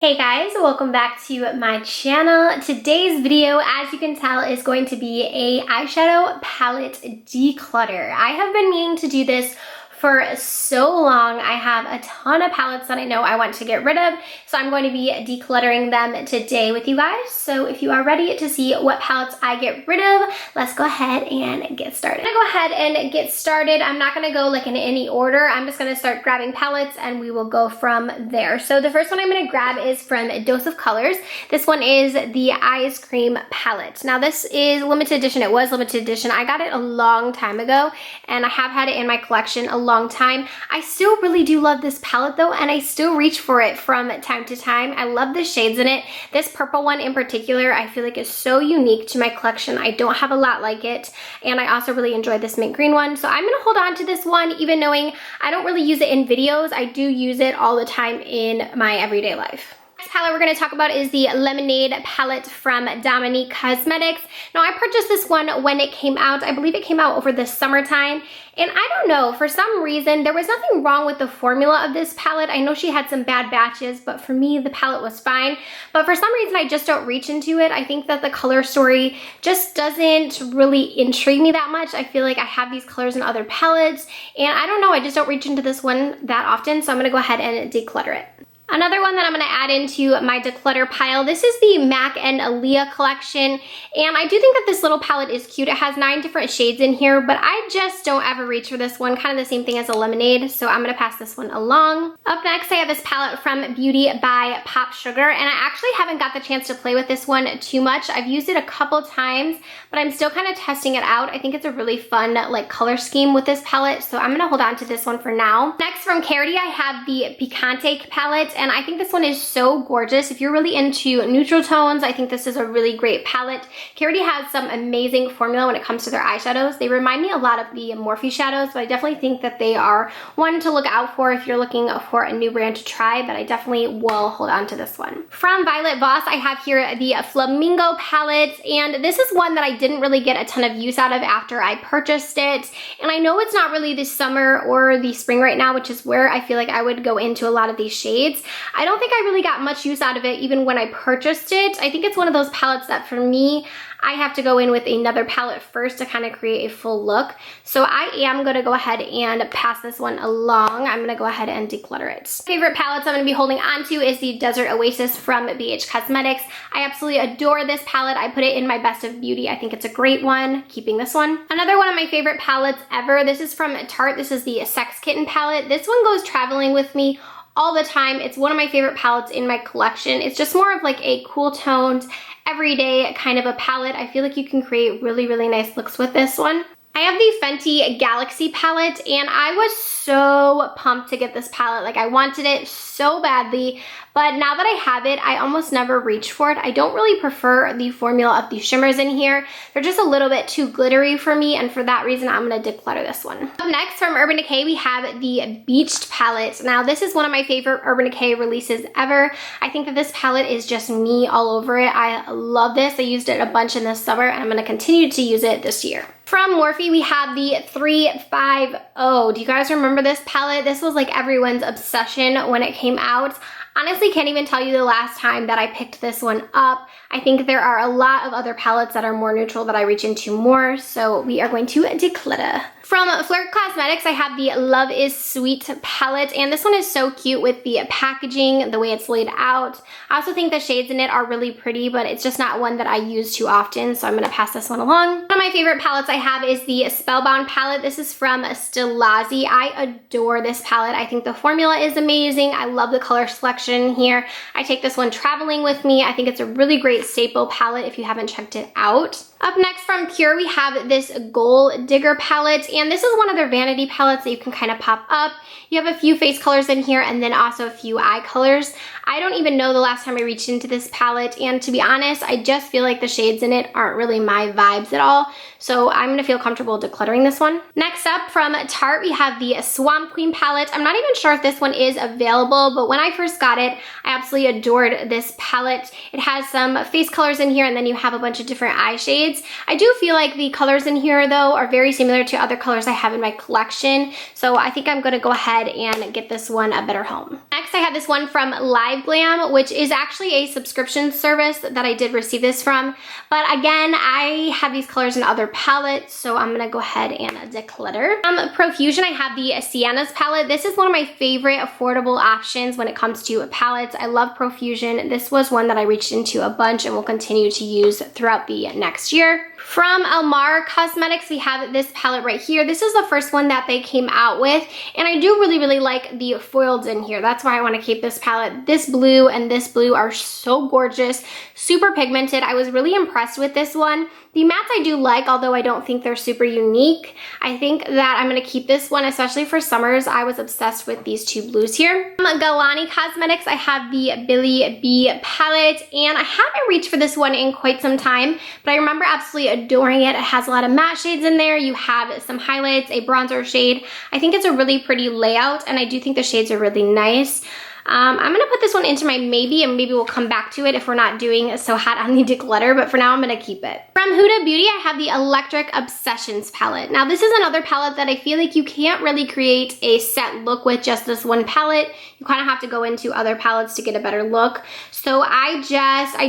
Hey guys, welcome back to my channel. Today's video, as you can tell, is going to be a eyeshadow palette declutter. I have been meaning to do this for so long. I have a ton of palettes that I know I want to get rid of, so I'm going to be decluttering them today with you guys. So if you are ready to see what palettes I get rid of, let's go ahead and get started. I'm gonna go ahead and get started. I'm not gonna go like in any order. I'm just gonna start grabbing palettes and we will go from there. So the first one I'm gonna grab is from Dose of Colors. This one is the Ice Cream palette. Now this is limited edition. It was limited edition. I got it a long time ago and I have had it in my collection a long time. I still really do love this palette though, and I still reach for it from time to time. I love the shades in it. This purple one in particular, I feel like is so unique to my collection. I don't have a lot like it, and I also really enjoy this mint green one. So I'm gonna hold on to this one, even knowing I don't really use it in videos. I do use it all the time in my everyday life. Next palette we're going to talk about is the Lemonade palette from Dominique Cosmetics. Now I purchased this one when it came out. I believe it came out over the summertime, and I don't know, for some reason there was nothing wrong with the formula of this palette. I know she had some bad batches, but for me the palette was fine. But for some reason I just don't reach into it. I think that the color story just doesn't really intrigue me that much. I feel like I have these colors in other palettes, and I don't know, I just don't reach into this one that often, so I'm going to go ahead and declutter it. Another one that I'm going to add into my declutter pile, this is the MAC and Aaliyah collection, and I do think that this little palette is cute. It has 9 different shades in here, but I just don't ever reach for this one, kind of the same thing as a Lemonade, so I'm going to pass this one along. Up next, I have this palette from Beauty by Pop Sugar, and I actually haven't got the chance to play with this one too much. I've used it a couple times, but I'm still kind of testing it out. I think it's a really fun like color scheme with this palette, so I'm going to hold on to this one for now. Next, from Carity, I have the Picante palette, and I think this one is so gorgeous. If you're really into neutral tones, I think this is a really great palette. Carity has some amazing formula when it comes to their eyeshadows. They remind me a lot of the Morphe shadows, but I definitely think that they are one to look out for if you're looking for a new brand to try, but I definitely will hold on to this one. From Violet Voss, I have here the Flamingo palette, and this is one that I didn't really get a ton of use out of after I purchased it. And I know it's not really the summer or the spring right now, which is where I feel like I would go into a lot of these shades. I don't think I really got much use out of it even when I purchased it. I think it's one of those palettes that for me, I have to go in with another palette first to kind of create a full look. So I am going to go ahead and pass this one along. I'm going to go ahead and declutter it. Favorite palettes I'm going to be holding on to is the Desert Oasis from BH Cosmetics. I absolutely adore this palette. I put it in my Best of Beauty. I think it's a great one. Keeping this one. Another one of my favorite palettes ever. This is from Tarte. This is the Sex Kitten palette. This one goes traveling with me all the time. It's one of my favorite palettes in my collection. It's just more of like a cool toned, everyday kind of a palette. I feel like you can create really, really nice looks with this one. I have the Fenty Galaxy palette, and I was so pumped to get this palette. Like, I wanted it so badly, but now that I have it, I almost never reach for it. I don't really prefer the formula of the shimmers in here. They're just a little bit too glittery for me, and for that reason, I'm gonna declutter this one. Up next, from Urban Decay, we have the Beached palette. Now, this is one of my favorite Urban Decay releases ever. I think that this palette is just me all over it. I love this. I used it a bunch in the summer, and I'm gonna continue to use it this year. From Morphe, we have the 350. Do you guys remember this palette? This was like everyone's obsession when it came out. Honestly, can't even tell you the last time that I picked this one up. I think there are a lot of other palettes that are more neutral that I reach into more, so we are going to declutter. From Flirt Cosmetics, I have the Love is Sweet palette, and this one is so cute with the packaging, the way it's laid out. I also think the shades in it are really pretty, but it's just not one that I use too often, so I'm gonna pass this one along. One of my favorite palettes I have is the Spellbound palette. This is from Stilazzi. I adore this palette. I think the formula is amazing. I love the color selection here. I take this one traveling with me. I think it's a really great staple palette if you haven't checked it out. Up next, from Pure, we have this Gold Digger palette, and this is one of their vanity palettes that you can kind of pop up. You have a few face colors in here and then also a few eye colors. I don't even know the last time I reached into this palette, and to be honest, I just feel like the shades in it aren't really my vibes at all, so I'm gonna feel comfortable decluttering this one. Next up, from Tarte, we have the Swamp Queen palette. I'm not even sure if this one is available, but when I first got it, I absolutely adored this palette. It has some face colors in here, and then you have a bunch of different eye shades. I do feel like the colors in here, though, are very similar to other colors I have in my collection, so I think I'm gonna go ahead and get this one a better home. Next, next I have this one from Live Glam, which is actually a subscription service that I did receive this from. But again, I have these colors in other palettes, so I'm gonna go ahead and declutter. Profusion, I have the Sienna's palette. This is one of my favorite affordable options when it comes to palettes. I love Profusion. This was one that I reached into a bunch and will continue to use throughout the next year. From Elmar Cosmetics, we have this palette right here. This is the first one that they came out with, and I do really like the foils in here. That's why I want to keep this palette. This blue and this blue are so gorgeous, super pigmented. I was really impressed with this one. The mattes I do like, although I don't think they're super unique. I think that I'm going to keep this one, especially for summers. I was obsessed with these two blues here. From Galani Cosmetics, I have the Billy B palette, and I haven't reached for this one in quite some time, but I remember absolutely adoring it. It has a lot of matte shades in there. You have some highlights, a bronzer shade. I think it's a really pretty layout, and I do think the shades are really nice. I'm gonna put this one into my maybe, and maybe we'll come back to it if we're not doing so hot on the declutter, but for now I'm gonna keep it. From Huda Beauty, I have the Electric Obsessions palette. Now this is another palette that I feel like you can't really create a set look with just this one palette. You kind of have to go into other palettes to get a better look. So I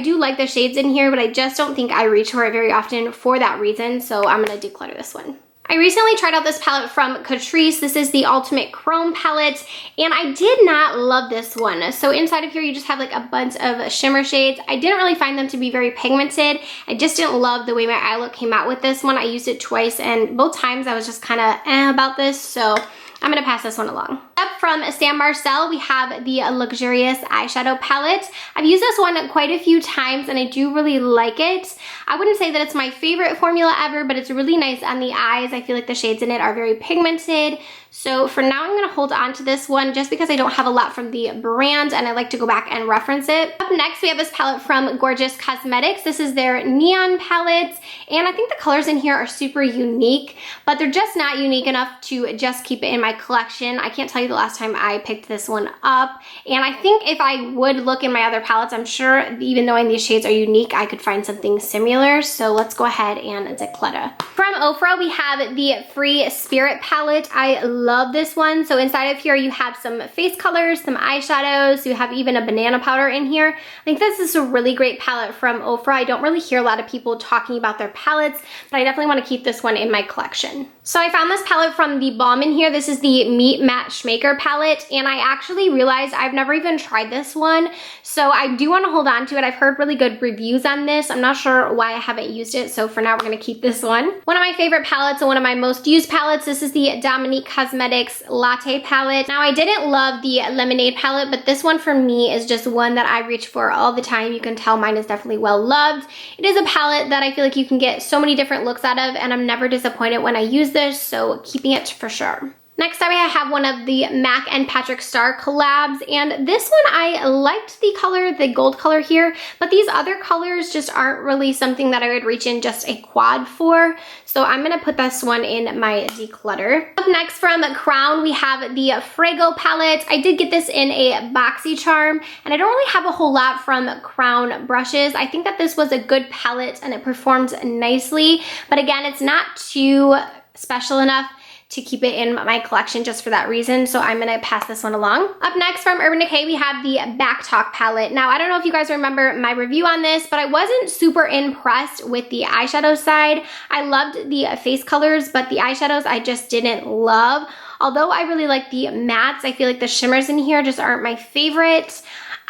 do like the shades in here, but I just don't think I reach for it very often for that reason, so I'm gonna declutter this one. I recently tried out this palette from Catrice. This is the Ultimate Chrome palette, and I did not love this one. So inside of here, you just have like a bunch of shimmer shades. I didn't really find them to be very pigmented. I just didn't love the way my eye look came out with this one. I used it twice, and both times I was just kind of about this, so I'm gonna pass this one along. Up from Sam Marcel, we have the Luxurious Eyeshadow palette. I've used this one quite a few times, and I do really like it. I wouldn't say that it's my favorite formula ever, but it's really nice on the eyes. I feel like the shades in it are very pigmented. So for now, I'm gonna hold on to this one just because I don't have a lot from the brand, and I like to go back and reference it. Up next, we have this palette from Gorgeous Cosmetics. This is their Neon palette, and I think the colors in here are super unique, but they're just not unique enough to just keep it in my collection. I can't tell you the last time I picked this one up, and I think if I would look in my other palettes, I'm sure even knowing these shades are unique, I could find something similar. So let's go ahead and declutter. From Ofra, we have the Free Spirit palette. I love this one. So inside of here, you have some face colors, some eyeshadows, you have even a banana powder in here. I think this is a really great palette from Ofra. I don't really hear a lot of people talking about their palettes, but I definitely want to keep this one in my collection. So I found this palette from the Balm in here. This is the Meet Matchmaker palette, and I actually realized I've never even tried this one, so I do want to hold on to it. I've heard really good reviews on this. I'm not sure why I haven't used it, so for now we're going to keep this one. One of my favorite palettes and one of my most used palettes, this is the Dominique Cosmetics Latte palette. Now I didn't love the Lemonade palette, but this one for me is just one that I reach for all the time. You can tell mine is definitely well loved. It is a palette that I feel like you can get so many different looks out of, and I'm never disappointed when I use this, so keeping it for sure. Next up, I have one of the MAC and Patrick Star collabs, and this one I liked the color, the gold color here, but these other colors just aren't really something that I would reach in just a quad for, so I'm gonna put this one in my declutter. Up next from Crown, we have the Frago palette. I did get this in a BoxyCharm, and I don't really have a whole lot from Crown brushes. I think that this was a good palette and it performed nicely, but again, it's not too special enough to keep it in my collection just for that reason, so I'm gonna pass this one along. Up next from Urban Decay, we have the Back Talk palette. Now, I don't know if you guys remember my review on this, but I wasn't super impressed with the eyeshadow side. I loved the face colors, but the eyeshadows I just didn't love. Although I really like the mattes, I feel like the shimmers in here just aren't my favorite.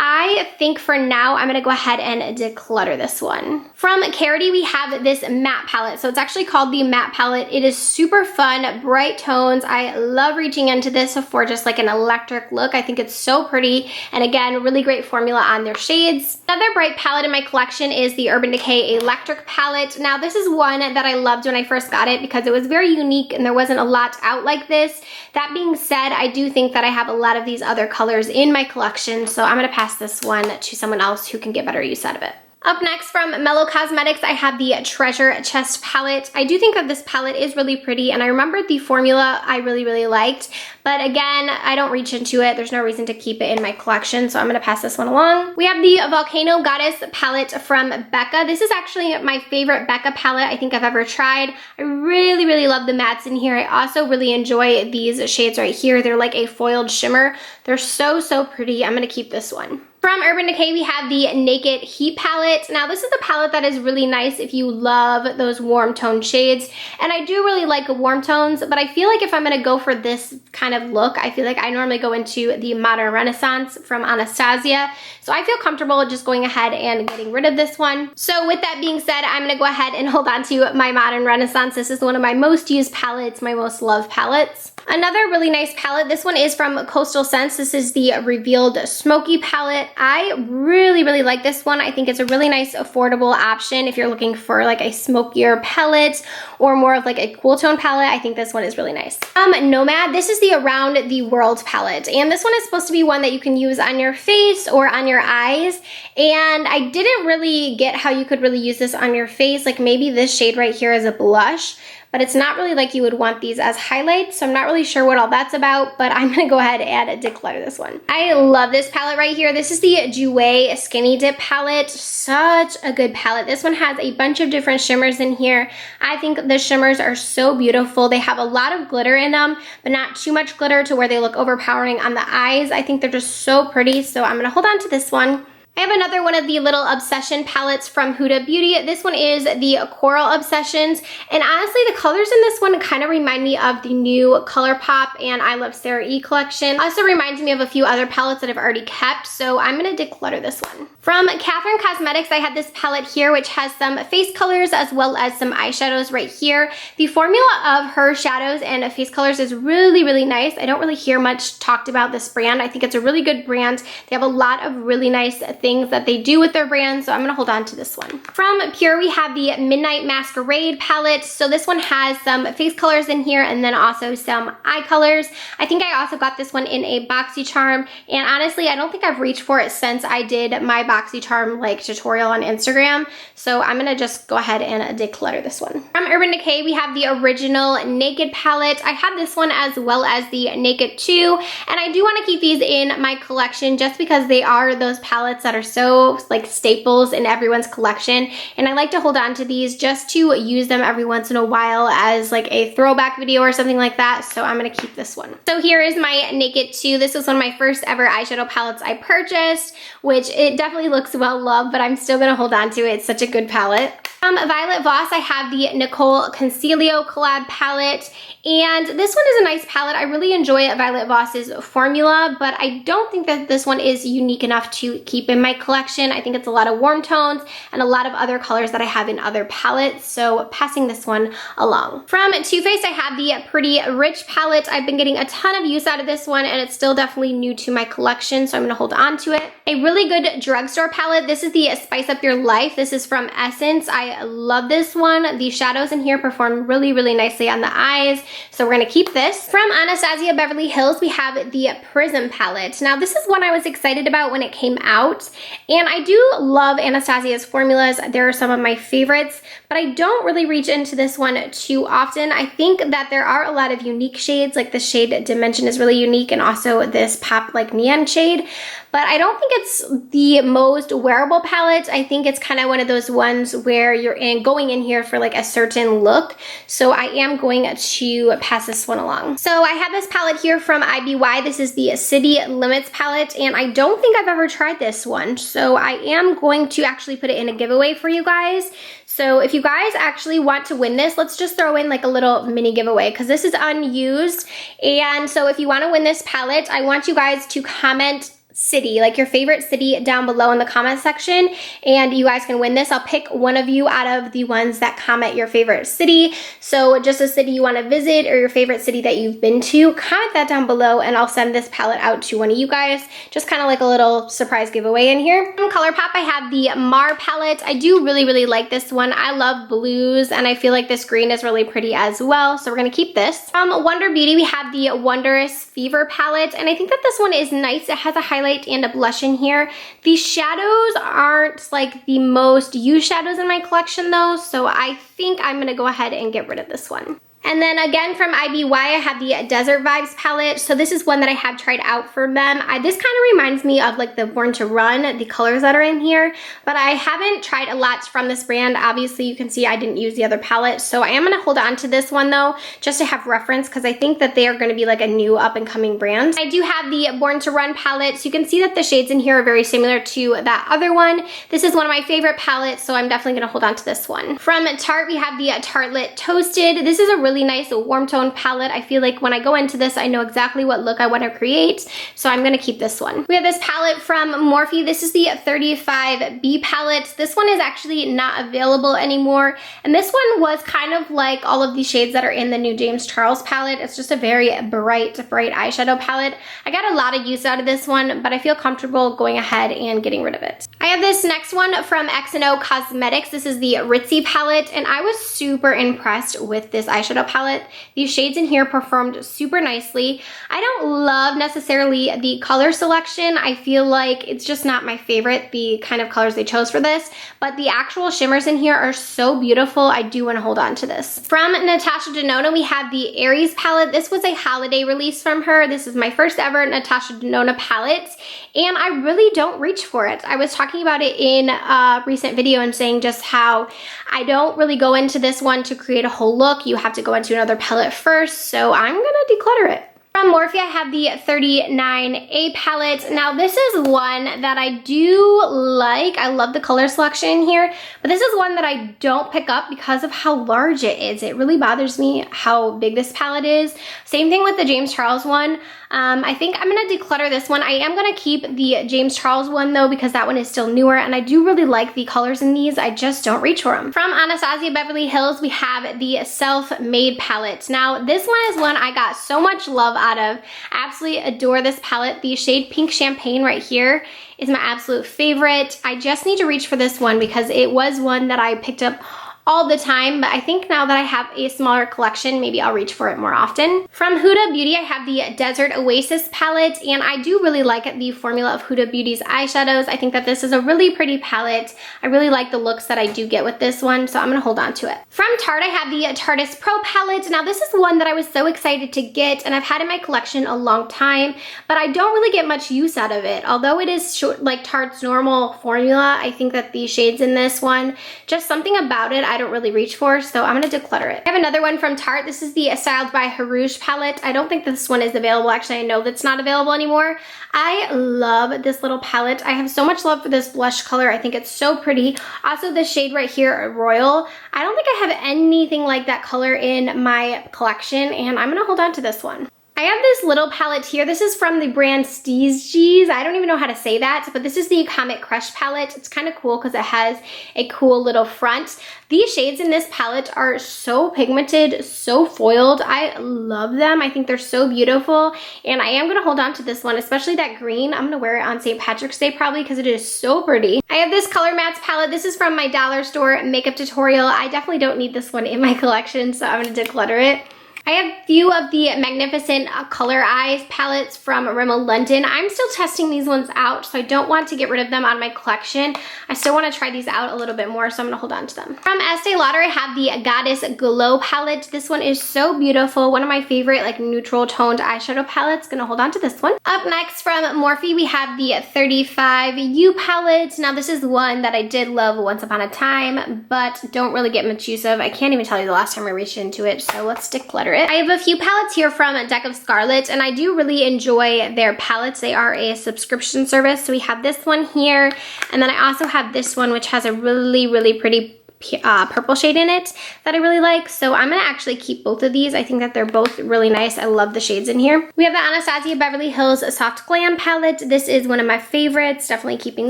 I think for now, I'm gonna go ahead and declutter this one. From Carity, we have this matte palette. So it's actually called the matte palette. It is super fun, bright tones. I love reaching into this for just like an electric look. I think it's so pretty. And again, really great formula on their shades. Another bright palette in my collection is the Urban Decay Electric palette. Now this is one that I loved when I first got it because it was very unique and there wasn't a lot out like this. That being said, I do think that I have a lot of these other colors in my collection, so I'm gonna pass this one to someone else who can get better use out of it. Up next from Mellow Cosmetics, I have the Treasure Chest palette. I do think that this palette is really pretty, and I remember the formula I really liked, but again, I don't reach into it. There's no reason to keep it in my collection, so I'm gonna pass this one along. We have the Volcano Goddess palette from Becca. This is actually my favorite Becca palette I think I've ever tried. I really love the mattes in here. I also really enjoy these shades right here. They're like a foiled shimmer. They're so pretty. I'm gonna keep this one. From Urban Decay, we have the Naked Heat palette. Now, this is a palette that is really nice if you love those warm tone shades. And I do really like warm tones, but I feel like if I'm gonna go for this kind of look, I feel like I normally go into the Modern Renaissance from Anastasia. So I feel comfortable just going ahead and getting rid of this one. So with that being said, I'm gonna go ahead and hold on to my Modern Renaissance. This is one of my most used palettes, my most loved palettes. Another really nice palette, this one is from Coastal Scents. This is the Revealed Smoky palette. I really like this one. I think it's a really nice affordable option if you're looking for like a smokier palette or more of like a cool tone palette. I think this one is really nice. Nomad, this is the Around the World palette, and this one is supposed to be one that you can use on your face or on your eyes, and I didn't really get how you could really use this on your face. Like maybe this shade right here is a blush, but it's not really like you would want these as highlights, so I'm not really sure what all that's about, but I'm gonna go ahead and declutter this one. I love this palette right here. This is the Jouer Skinny Dip palette. Such a good palette. This one has a bunch of different shimmers in here. I think the shimmers are so beautiful. They have a lot of glitter in them, but not too much glitter to where they look overpowering on the eyes. I think they're just so pretty, so I'm gonna hold on to this one. I have another one of the little Obsession palettes from Huda Beauty. This one is the Coral Obsessions, and honestly the colors in this one kind of remind me of the new ColourPop and I Love Sarah E collection. Also reminds me of a few other palettes that I've already kept, so I'm going to declutter this one. From Catherine Cosmetics, I have this palette here which has some face colors as well as some eyeshadows right here. The formula of her shadows and face colors is really nice. I don't really hear much talked about this brand. I think it's a really good brand. They have a lot of really nice things that they do with their brand, so I'm gonna hold on to this one. From Pure, we have the Midnight Masquerade palette. So this one has some face colors in here and then also some eye colors. I think I also got this one in a BoxyCharm, and honestly, I don't think I've reached for it since I did my BoxyCharm like tutorial on Instagram, so I'm gonna just go ahead and declutter this one. From Urban Decay, we have the original Naked palette. I have this one as well as the Naked 2, and I do want to keep these in my collection just because they are those palettes that are so like staples in everyone's collection, and I like to hold on to these just to use them every once in a while as like a throwback video or something like that, so I'm gonna keep this one. So here is my Naked 2. This was one of my first ever eyeshadow palettes I purchased, which it definitely looks well loved, but I'm still gonna hold on to it. It's such a good palette. Violet Voss, I have the Nicole Concilio collab palette, and this one is a nice palette. I really enjoy Violet Voss's formula, but I don't think that this one is unique enough to keep in my collection. I think it's a lot of warm tones and a lot of other colors that I have in other palettes, so passing this one along. From Too Faced, I have the Pretty Rich palette. I've been getting a ton of use out of this one, and it's still definitely new to my collection, so I'm gonna hold on to it. A really good drugstore palette. This is the Spice Up Your Life. This is from Essence. I love this one. The shadows in here perform really nicely on the eyes, so we're gonna keep this. From Anastasia Beverly Hills, we have the Prism palette. Now this is one I was excited about when it came out, and I do love Anastasia's formulas. They're some of my favorites, but I don't really reach into this one too often. I think that there are a lot of unique shades, like the shade Dimension is really unique, and also this Pop Like Neon shade, but I don't think it's the most wearable palette. I think it's kind of one of those ones where you're going in here for like a certain look, so I am going to pass this one along. So I have this palette here from IBY. This is the City Limits palette, and I don't think I've ever tried this one, so I am going to actually put it in a giveaway for you guys. So if you guys actually want to win this, let's just throw in like a little mini giveaway because this is unused. And so if you want to win this palette, I want you guys to comment city, like your favorite city, down below in the comment section, and you guys can win this. I'll pick one of you out of the ones that comment your favorite city. So just a city you want to visit or your favorite city that you've been to, comment that down below and I'll send this palette out to one of you guys. Just kind of like a little surprise giveaway in here. From ColourPop, I have the Mar palette. I do really like this one. I love blues, and I feel like this green is really pretty as well, so we're gonna keep this. From Wonder Beauty, we have the Wondrous Fever palette, and I think that this one is nice. It has a highlight highlight and a blush in here. The shadows aren't like the most used shadows in my collection though, so I think I'm gonna go ahead and get rid of this one. And then again from IBY, I have the Desert Vibes palette. So this is one that I have tried out for them. This kind of reminds me of like the Born to Run, the colors that are in here, but I haven't tried a lot from this brand. Obviously you can see I didn't use the other palette. So I am gonna hold on to this one though, just to have reference, because I think that they are gonna be like a new up and coming brand. I do have the Born to Run palette. So you can see that the shades in here are very similar to that other one. This is one of my favorite palettes, so I'm definitely gonna hold on to this one. From Tarte, we have the Tartelette Toasted. This is a really nice warm tone palette. I feel like when I go into this, I know exactly what look I want to create, so I'm gonna keep this one. We have this palette from Morphe. This is the 35B palette. This one is actually not available anymore, and this one was kind of like all of these shades that are in the new James Charles palette. It's just a very bright eyeshadow palette. I got a lot of use out of this one, but I feel comfortable going ahead and getting rid of it. I have this next one from XO Cosmetics. This is the Ritzy palette, and I was super impressed with this eyeshadow palette. These shades in here performed super nicely. I don't love necessarily the color selection. I feel like it's just not my favorite, the kind of colors they chose for this, but the actual shimmers in here are so beautiful. I do want to hold on to this. From Natasha Denona, we have the Aries palette. This was a holiday release from her. This is my first ever Natasha Denona palette, and I really don't reach for it. I was talking about it in a recent video and saying just how I don't really go into this one to create a whole look. You have to go into another palette first, so I'm gonna declutter it. From Morphe, I have the 39A palette. Now this is one that I do like. I love the color selection in here, but this is one that I don't pick up because of how large it is. It really bothers me how big this palette is. Same thing with the James Charles one. I think I'm gonna declutter this one. I am gonna keep the James Charles one though, because that one is still newer, and I do really like the colors in these. I just don't reach for them. From Anastasia Beverly Hills, we have the Self-Made palette. Now this one is one I got so much love out of. I absolutely adore this palette. The shade Pink Champagne right here is my absolute favorite. I just need to reach for this one because it was one that I picked up all the time, but I think now that I have a smaller collection, maybe I'll reach for it more often. From Huda Beauty, I have the Desert Oasis palette, and I do really like the formula of Huda Beauty's eyeshadows. I think that this is a really pretty palette. I really like the looks that I do get with this one, so I'm gonna hold on to it. From Tarte, I have the Tarteist Pro palette. Now this is one that I was so excited to get, and I've had in my collection a long time, but I don't really get much use out of it. Although it is short, like Tarte's normal formula, I think that the shades in this one, just something about it I don't really reach for, so I'm gonna declutter it. I have another one from Tarte. This is the Styled by HUGE palette. I don't think this one is available. Actually, I know that's not available anymore. I love this little palette. I have so much love for this blush color. I think it's so pretty. Also, this shade right here, Royal. I don't think I have anything like that color in my collection, and I'm gonna hold on to this one. I have this little palette here. This is from the brand Steeges. I don't even know how to say that, but this is the Comet Crush palette. It's kind of cool because it has a cool little front. These shades in this palette are so pigmented, so foiled. I love them. I think they're so beautiful, and I am going to hold on to this one, especially that green. I'm going to wear it on St. Patrick's Day probably because it is so pretty. I have this Color Mats palette. This is from my dollar store makeup tutorial. I definitely don't need this one in my collection, so I'm going to declutter it. I have a few of the Magnificent Color Eyes palettes from Rimmel London. I'm still testing these ones out, so I don't want to get rid of them out of my collection. I still want to try these out a little bit more, so I'm going to hold on to them. From Estee Lauder, I have the Goddess Glow palette. This one is so beautiful. One of my favorite like neutral toned eyeshadow palettes. Going to hold on to this one. Up next from Morphe, we have the 35U palette. Now this is one that I did love once upon a time, but don't really get much use of. I can't even tell you the last time I reached into it, so let's declutter it. I have a few palettes here from Deck of Scarlet, and I do really enjoy their palettes. They are a subscription service. So we have this one here, and then I also have this one, which has a really pretty purple shade in it that I really like. So I'm gonna actually keep both of these. I think that they're both really nice. I love the shades in here. We have the Anastasia Beverly Hills Soft Glam palette. This is one of my favorites. Definitely keeping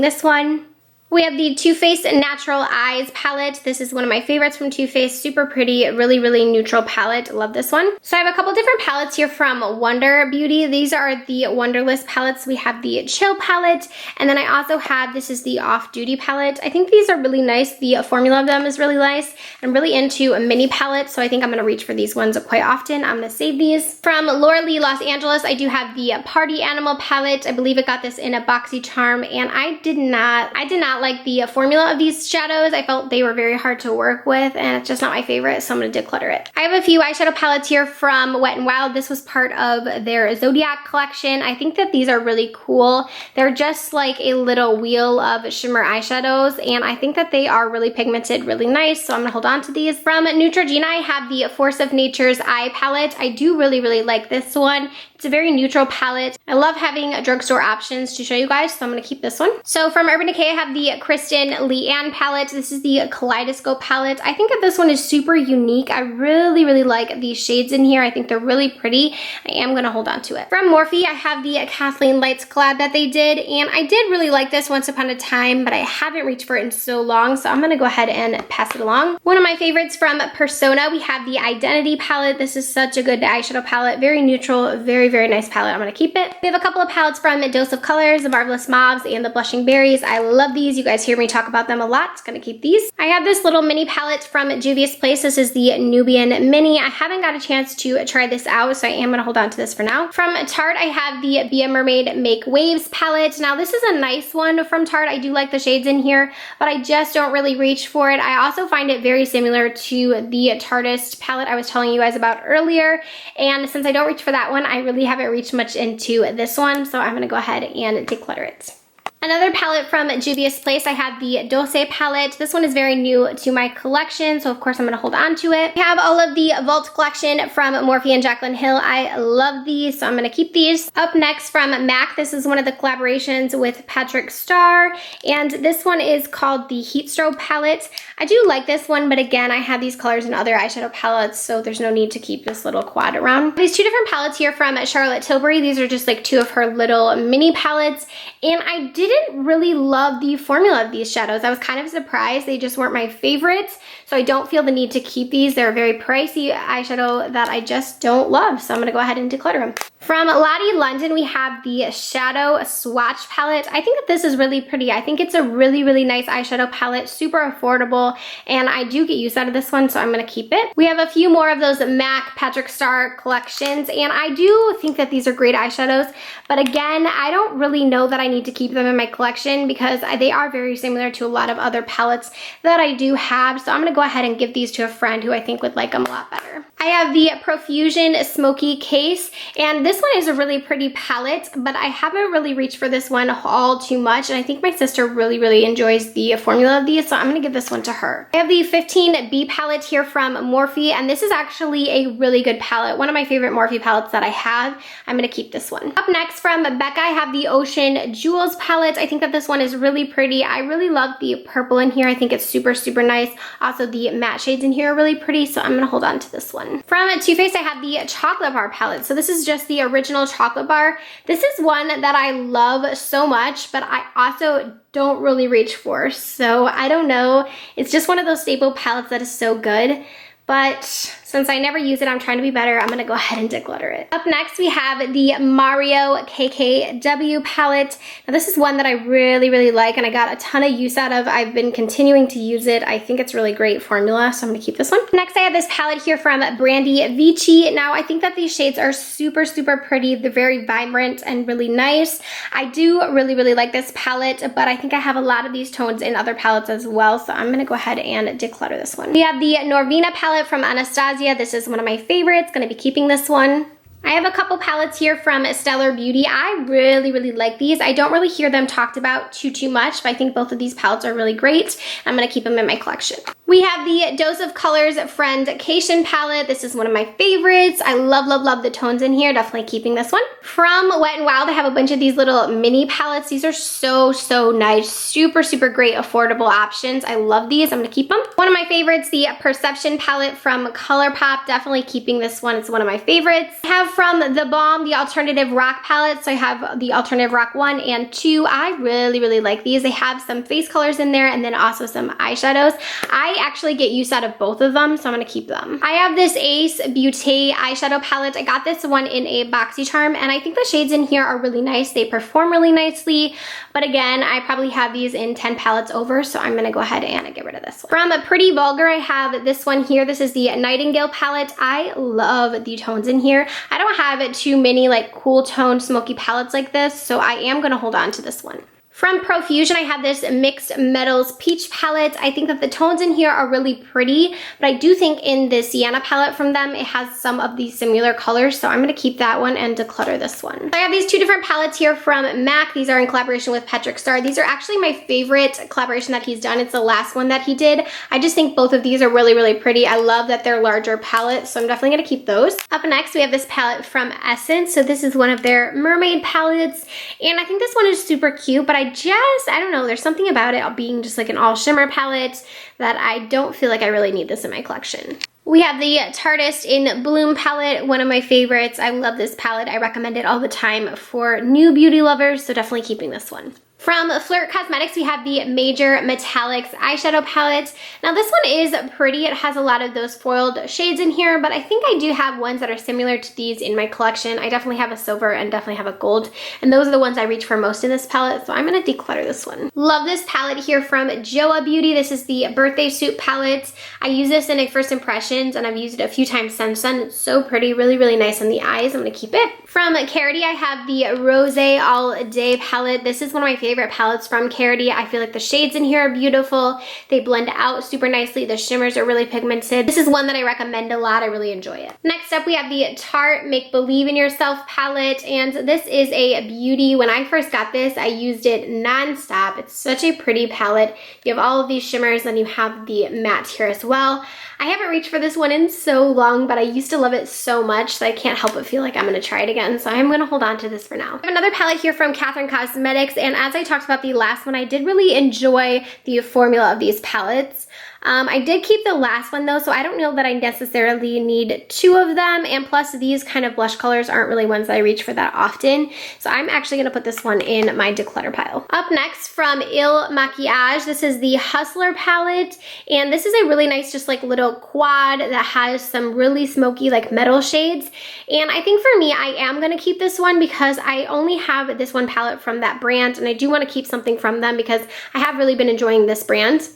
this one. We have the Too Faced Natural Eyes palette. This is one of my favorites from Too Faced. Super pretty, really, really neutral palette. Love this one. So I have a couple different palettes here from Wonder Beauty. These are the Wonderlist palettes. We have the Chill palette, and then I also have, this is the Off Duty palette. I think these are really nice. The formula of them is really nice. I'm really into a mini palette, so I think I'm gonna reach for these ones quite often. I'm gonna save these. From Laura Lee Los Angeles, I do have the Party Animal palette. I believe it got this in a boxy charm, and I did not like the formula of these shadows. I felt they were very hard to work with, and it's just not my favorite, so I'm gonna declutter it. I have a few eyeshadow palettes here from Wet n Wild. This was part of their Zodiac collection. I think that these are really cool. They're just like a little wheel of shimmer eyeshadows, and I think that they are really pigmented, really nice, so I'm gonna hold on to these. From Neutrogena, I have the Force of Nature's Eye palette. I do really, really like this one. It's a very neutral palette. I love having drugstore options to show you guys, so I'm gonna keep this one. So from Urban Decay, I have the Kristen Leanne palette. This is the Kaleidoscope palette. I think that this one is super unique. I really, really like these shades in here. I think they're really pretty. I am gonna hold on to it. From Morphe, I have the Kathleen Lights collab that they did, and I did really like this once upon a time, but I haven't reached for it in so long, so I'm gonna go ahead and pass it along. One of my favorites from Persona, we have the Identity palette. This is such a good eyeshadow palette. Very neutral, very, very nice palette. I'm gonna keep it. We have a couple of palettes from Dose of Colors, the Marvelous Mauves, and the Blushing Berries. I love these. You guys hear me talk about them a lot. Gonna keep these. I have this little mini palette from Juvia's Place. This is the Nubian Mini. I haven't got a chance to try this out, so I am gonna hold on to this for now. From Tarte, I have the Be a Mermaid Make Waves palette. Now this is a nice one from Tarte. I do like the shades in here, but I just don't really reach for it. I also find it very similar to the Tarteist palette I was telling you guys about earlier, and since I don't reach for that one, I really haven't reached much into this one, so I'm gonna go ahead and declutter it. Another palette from Juvia's Place, I have the Dose palette. This one is very new to my collection, so of course I'm gonna hold on to it. I have all of the Vault collection from Morphe and Jaclyn Hill. I love these, so I'm gonna keep these. Up next from MAC, this is one of the collaborations with Patrick Starr, and this one is called the Heatstroke palette. I do like this one, but again, I have these colors in other eyeshadow palettes, so there's no need to keep this little quad around. These two different palettes here from Charlotte Tilbury. These are just like two of her little mini palettes, and I didn't really love the formula of these shadows. I was kind of surprised. They just weren't my favorites, so I don't feel the need to keep these. They're a very pricey eyeshadow that I just don't love, so I'm gonna go ahead and declutter them. From Lottie London, we have the Shadow Swatch palette. I think that this is really pretty. I think it's a really, really nice eyeshadow palette, super affordable, and I do get use out of this one, so I'm gonna keep it. We have a few more of those MAC Patrick Starr collections, and I do think that these are great eyeshadows, but again, I don't really know that I need to keep them in my collection because they are very similar to a lot of other palettes that I do have, so I'm gonna go ahead and give these to a friend who I think would like them a lot better. I have the Profusion Smoky Case, and this one is a really pretty palette, but I haven't really reached for this one all too much, and I think my sister really, really enjoys the formula of these, so I'm gonna give this one to her. I have the 15B palette here from Morphe, and this is actually a really good palette. One of my favorite Morphe palettes that I have. I'm gonna keep this one. Up next from Becca, I have the Ocean Jewels palette. I think that this one is really pretty. I really love the purple in here. I think it's super, super nice. Also, the matte shades in here are really pretty, so I'm gonna hold on to this one. From Too Faced, I have the Chocolate Bar palette. So this is just the original chocolate bar. This is one that I love so much, but I also don't really reach for. So I don't know. It's just one of those staple palettes that is so good. But since I never use it, I'm trying to be better. I'm gonna go ahead and declutter it. Up next, we have the Mario KKW palette. Now this is one that I really, really like and I got a ton of use out of. I've been continuing to use it. I think it's really great formula, so I'm gonna keep this one. Next, I have this palette here from Brandy Vici. Now I think that these shades are super, super pretty. They're very vibrant and really nice. I do really, really like this palette, but I think I have a lot of these tones in other palettes as well, so I'm gonna go ahead and declutter this one. We have the Norvina palette from Anastasia. This is one of my favorites. Gonna be keeping this one. I have a couple palettes here from Stellar Beauty. I really, really like these. I don't really hear them talked about too much, but I think both of these palettes are really great. I'm gonna keep them in my collection. We have the Dose of Colors Friendcation palette. This is one of my favorites. I love, love, love the tones in here. Definitely keeping this one. From Wet n Wild, I have a bunch of these little mini palettes. These are so, so nice. Super, super great affordable options. I love these. I'm gonna keep them. One of my favorites, the Perception palette from ColourPop. Definitely keeping this one. It's one of my favorites. I have have from The Balm the Alternative Rock palette. So I have the Alternative Rock 1 and 2. I really like these. They have some face colors in there and then also some eyeshadows. I actually get use out of both of them, so I'm gonna keep them. I have this Ace Beauté eyeshadow palette. I got this one in a BoxyCharm, and I think the shades in here are really nice. They perform really nicely, but again, I probably have these in 10 palettes over, so I'm gonna go ahead and get rid of this one. From Pretty Vulgar, I have this one here. This is the Nightingale palette. I love the tones in here. I don't have too many like cool tone smoky palettes like this, so I am gonna hold on to this one. From Profusion, I have this Mixed Metals Peach palette. I think that the tones in here are really pretty, but I do think in the Sienna palette from them, it has some of these similar colors, so I'm gonna keep that one and declutter this one. I have these two different palettes here from MAC. These are in collaboration with Patrick Star. These are actually my favorite collaboration that he's done. It's the last one that he did. I just think both of these are really pretty. I love that they're larger palettes, so I'm definitely gonna keep those. Up next, we have this palette from Essence. So this is one of their mermaid palettes, and I think this one is super cute, but I don't know, there's something about it being just like an all shimmer palette that I don't feel like I really need this in my collection. We have the Tartist in Bloom palette, one of my favorites. I love this palette. I recommend it all the time for new beauty lovers, so definitely keeping this one. From Flirt Cosmetics, we have the Major Metallics eyeshadow palette. Now this one is pretty. It has a lot of those foiled shades in here, but I think I do have ones that are similar to these in my collection. I definitely have a silver and definitely have a gold, and those are the ones I reach for most in this palette, so I'm gonna declutter this one. Love this palette here from Joa Beauty. This is the Birthday Suit palette. I use this in a First Impressions, and I've used it a few times since then. It's so pretty, really nice on the eyes. I'm gonna keep it. From Carity, I have the Rosé All Day palette. This is one of my favorite palettes from Carity. I feel like the shades in here are beautiful. They blend out super nicely. The shimmers are really pigmented. This is one that I recommend a lot. I really enjoy it. Next up, we have the Tarte Make Believe in Yourself palette, and this is a beauty. When I first got this, I used it non-stop. It's such a pretty palette. You have all of these shimmers, and you have the matte here as well. I haven't reached for this one in so long, but I used to love it so much that I can't help but feel like I'm gonna try it again, so I'm gonna hold on to this for now. I have another palette here from Catherine Cosmetics, and as I talked about the last one, I did really enjoy the formula of these palettes. I did keep the last one though, so I don't know that I necessarily need two of them, and plus these kind of blush colors aren't really ones that I reach for that often, so I'm actually gonna put this one in my declutter pile. Up next, from Il Makiage, this is the Hustler palette, and this is a really nice just like little quad that has some really smoky like metal shades, and I think for me, I am gonna keep this one because I only have this one palette from that brand, and I do wanna keep something from them because I have really been enjoying this brand.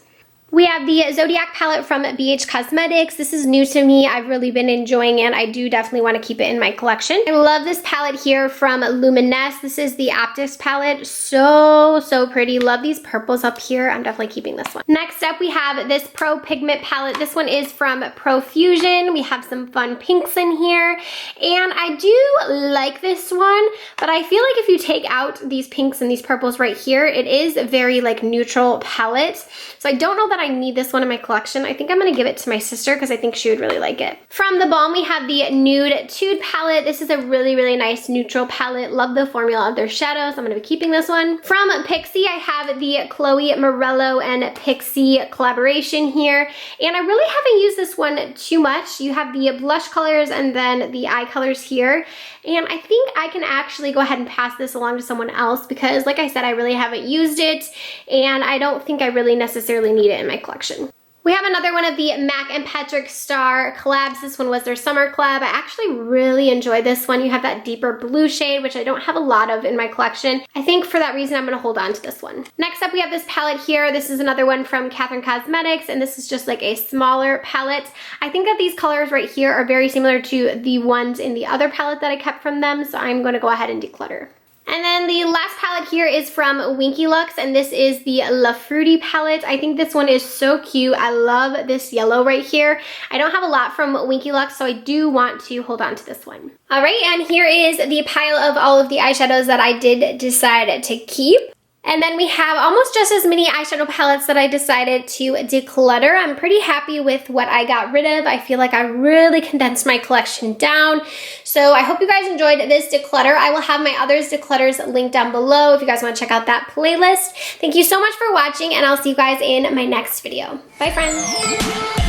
We have the Zodiac palette from BH Cosmetics. This is new to me. I've really been enjoying it. I do definitely want to keep it in my collection. I love this palette here from Luminous. This is the Optics palette. So pretty. Love these purples up here. I'm definitely keeping this one. Next up, we have this Pro Pigment palette. This one is from Profusion. We have some fun pinks in here, and I do like this one, but I feel like if you take out these pinks and these purples right here, it is a very like neutral palette. So I don't know that I need this one in my collection. I think I'm gonna give it to my sister because I think she would really like it. From The Balm, we have the Nude Tude palette. This is a really nice neutral palette. Love the formula of their shadows. I'm gonna be keeping this one. From Pixi, I have the Chloe Morello and Pixi collaboration here, and I really haven't used this one too much. You have the blush colors and then the eye colors here, and I think I can actually go ahead and pass this along to someone else because, like I said, I really haven't used it, and I don't think I really necessarily need it in my collection. We have another one of the MAC and Patrick Star collabs. This one was their summer collab. I actually really enjoyed this one. You have that deeper blue shade, which I don't have a lot of in my collection. I think for that reason, I'm gonna hold on to this one. Next up, we have this palette here. This is another one from Catherine Cosmetics, and this is just like a smaller palette. I think that these colors right here are very similar to the ones in the other palette that I kept from them, so I'm gonna go ahead and declutter. And then the last palette here is from Winky Lux, and this is the La Fruity palette. I think this one is so cute. I love this yellow right here. I don't have a lot from Winky Lux, so I do want to hold on to this one. All right, and here is the pile of all of the eyeshadows that I did decide to keep. And then we have almost just as many eyeshadow palettes that I decided to declutter. I'm pretty happy with what I got rid of. I feel like I really condensed my collection down. So I hope you guys enjoyed this declutter. I will have my others declutters linked down below if you guys want to check out that playlist. Thank you so much for watching, and I'll see you guys in my next video. Bye, friends.